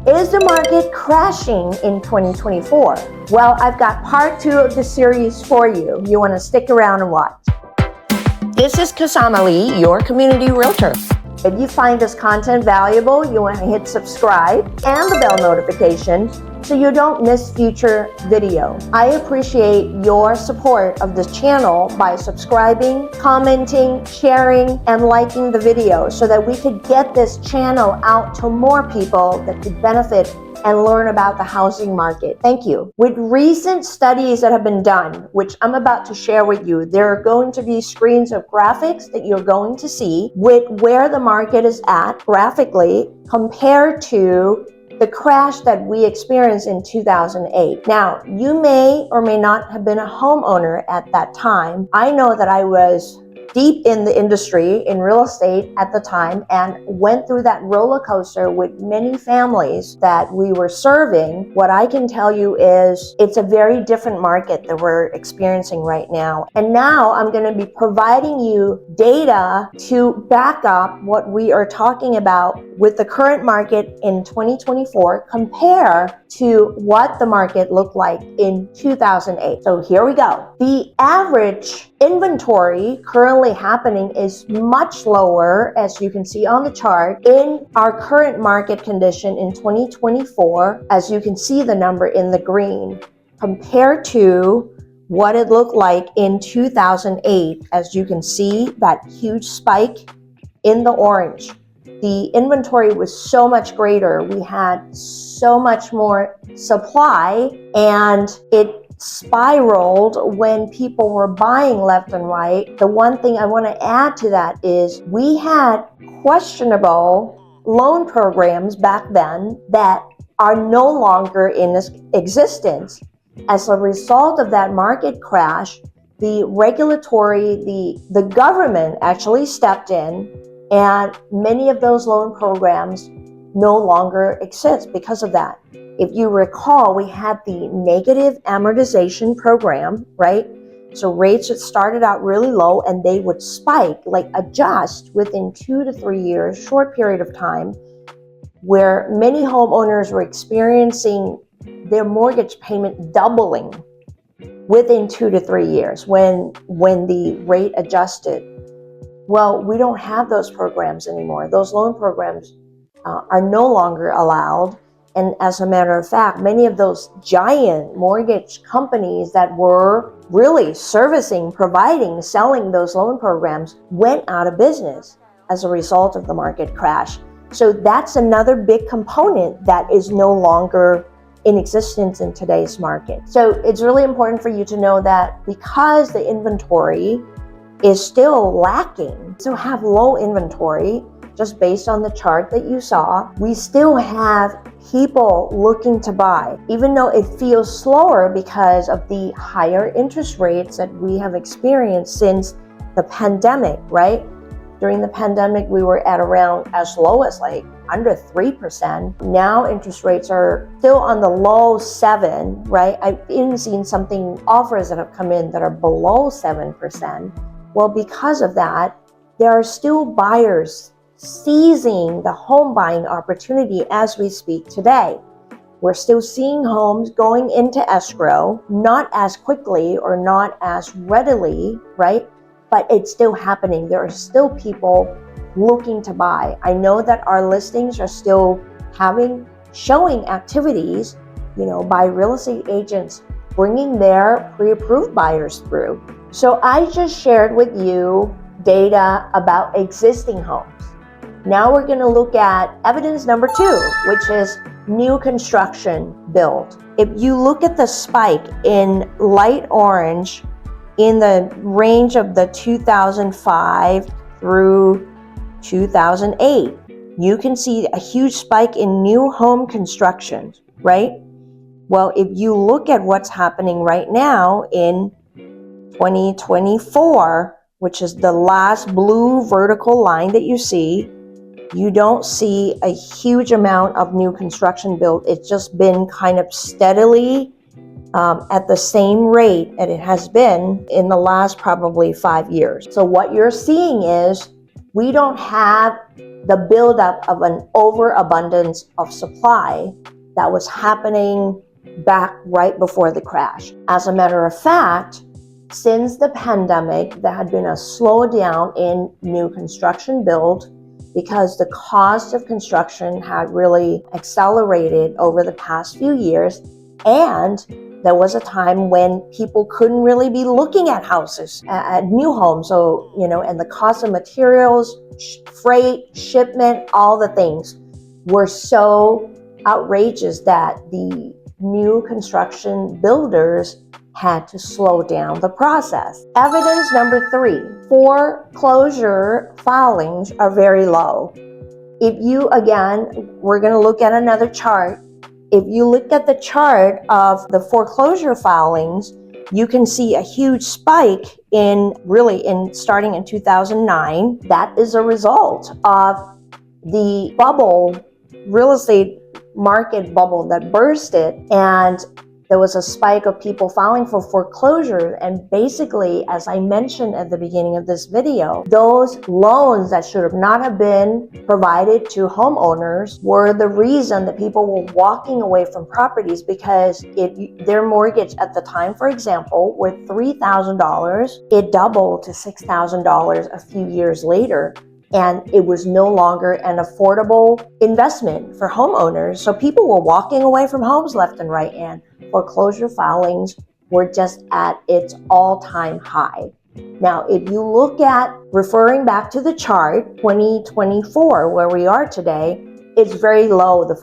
Is the market crashing in 2024? Well, I've got part 2 of the series for you. You want to stick around and watch. This is Kasama Lee, your community realtor. If you find this content valuable, you want to hit subscribe and the bell notification so you don't miss future video. I appreciate your support of this channel by subscribing, commenting, sharing, and liking the video so that we could get this channel out to more people that could benefit and learn about the housing market. Thank you. With recent studies that have been done, which I'm about to share with you, there are going to be screens of graphics that you're going to see with where the market is at graphically compared to the crash that we experienced in 2008. Now, you may or may not have been a homeowner at that time. I know that I was deep in the industry in real estate at the time and went through that roller coaster with many families that we were serving. What I can tell you is it's a very different market that we're experiencing right now. And now I'm going to be providing you data to back up what we are talking about with the current market in 2024 compare to what the market looked like in 2008. So here we go. The average inventory currently happening is much lower, as you can see on the chart, in our current market condition in 2024, as you can see the number in the green, compared to what it looked like in 2008, as you can see that huge spike in the orange. The inventory was so much greater. We had so much more supply, and it spiraled when people were buying left and right. The one thing I want to add to that is we had questionable loan programs back then that are no longer in existence. As a result of that market crash, the government actually stepped in, and many of those loan programs no longer exist because of that. If you recall, we had the negative amortization program, right? So rates that started out really low and they would spike, like adjust within 2 to 3 years, short period of time, where many homeowners were experiencing their mortgage payment doubling within 2 to 3 years when the rate adjusted. Well, we don't have those programs anymore. Those loan programs are no longer allowed. And as a matter of fact, many of those giant mortgage companies that were really servicing, providing, selling those loan programs went out of business as a result of the market crash. So that's another big component that is no longer in existence in today's market. So it's really important for you to know that because the inventory is still lacking, so have low inventory, just based on the chart that you saw, we still have people looking to buy, even though it feels slower because of the higher interest rates that we have experienced since the pandemic, right? During the pandemic, we were at around as low as like under 3%. Now interest rates are still on the low 7, right? I've even seen offers that have come in that are below 7%. Well, because of that, there are still buyers seizing the home buying opportunity as we speak today. We're still seeing homes going into escrow, not as quickly or not as readily, right? But it's still happening. There are still people looking to buy. I know that our listings are still showing activities, by real estate agents bringing their pre-approved buyers through. So I just shared with you data about existing homes. Now we're going to look at evidence number 2, which is new construction build. If you look at the spike in light orange in the range of the 2005 through 2008, you can see a huge spike in new home construction, right? Well, if you look at what's happening right now in 2024, which is the last blue vertical line that you see, you don't see a huge amount of new construction built. It's just been kind of steadily at the same rate that it has been in the last probably 5 years. So what you're seeing is we don't have the buildup of an overabundance of supply that was happening back right before the crash. As a matter of fact, since the pandemic, there had been a slowdown in new construction build because the cost of construction had really accelerated over the past few years, and there was a time when people couldn't really be looking at houses, at new homes. So, and the cost of materials, freight, shipment, all the things were so outrageous that the new construction builders had to slow down the process. Evidence number 3, foreclosure filings are very low. If you, again, we're going to look at another chart. If you look at the chart of the foreclosure filings, you can see a huge spike in starting in 2009. That is a result of the bubble, real estate market bubble that bursted, and there was a spike of people filing for foreclosure. And basically, as I mentioned at the beginning of this video, those loans that should not have been provided to homeowners were the reason that people were walking away from properties, because their mortgage at the time, for example, were $3,000, it doubled to $6,000 a few years later. And it was no longer an affordable investment for homeowners. So people were walking away from homes left and right, and foreclosure filings were just at its all-time high. Now, if you look at, referring back to the chart, 2024, where we are today, it's very low, the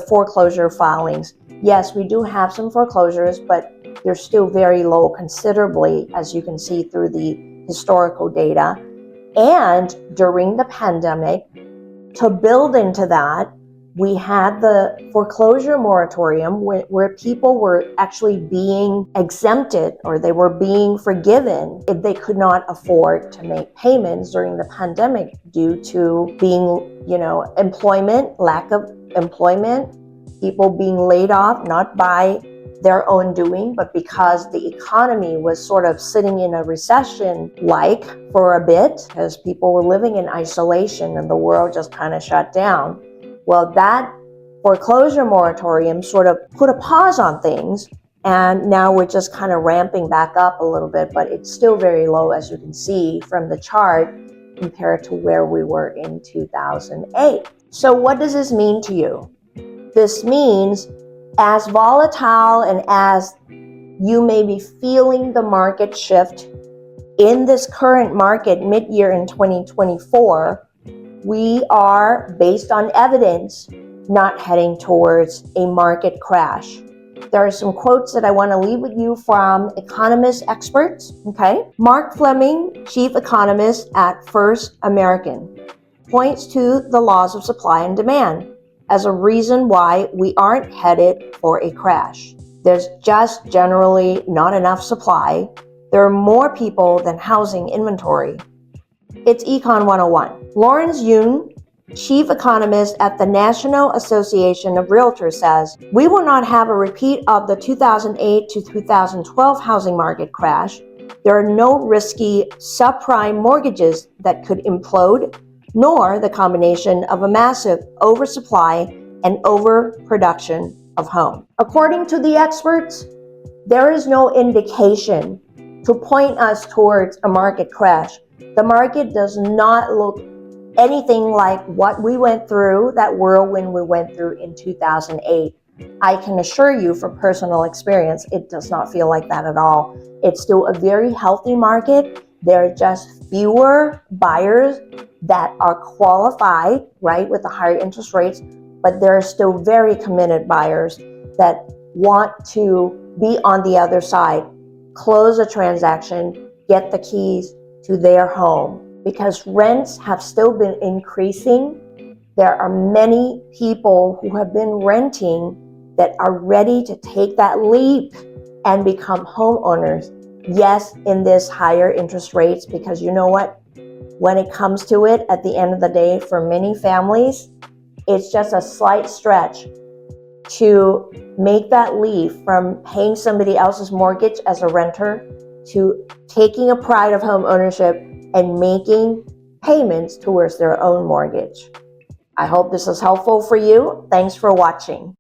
foreclosure filings. Yes, we do have some foreclosures, but they're still very low considerably, as you can see through the historical data. And during the pandemic, to build into that, we had the foreclosure moratorium where people were actually being exempted, or they were being forgiven if they could not afford to make payments during the pandemic due to being, employment, lack of employment, people being laid off, not by their own doing, but because the economy was sort of sitting in a recession for a bit, because people were living in isolation and the world just kind of shut down. Well, that foreclosure moratorium sort of put a pause on things, and now we're just kind of ramping back up a little bit, but it's still very low, as you can see from the chart, compared to where we were in 2008. So what does this mean to you? This means, as volatile and as you may be feeling the market shift in this current market mid-year in 2024, we are, based on evidence, not heading towards a market crash. There are some quotes that I want to leave with you from economist experts, okay? Mark Fleming, chief economist at First American, points to the laws of supply and demand as a reason why we aren't headed for a crash. There's just generally not enough supply. There are more people than housing inventory. It's Econ 101. Lawrence Yun, chief economist at the National Association of Realtors, says, "We will not have a repeat of the 2008 to 2012 housing market crash. There are no risky subprime mortgages that could implode, nor the combination of a massive oversupply and overproduction of homes." According to the experts, there is no indication to point us towards a market crash. The market does not look anything like what we went through, that whirlwind we went through in 2008. I can assure you from personal experience, it does not feel like that at all. It's still a very healthy market. There are just fewer buyers that are qualified, right, with the higher interest rates, but there are still very committed buyers that want to be on the other side, close a transaction, get the keys to their home. Because rents have still been increasing, there are many people who have been renting that are ready to take that leap and become homeowners. Yes, in this higher interest rates, because you know what? When it comes to it, at the end of the day, for many families, it's just a slight stretch to make that leap from paying somebody else's mortgage as a renter to taking a pride of home ownership and making payments towards their own mortgage. I hope this is helpful for you. Thanks for watching.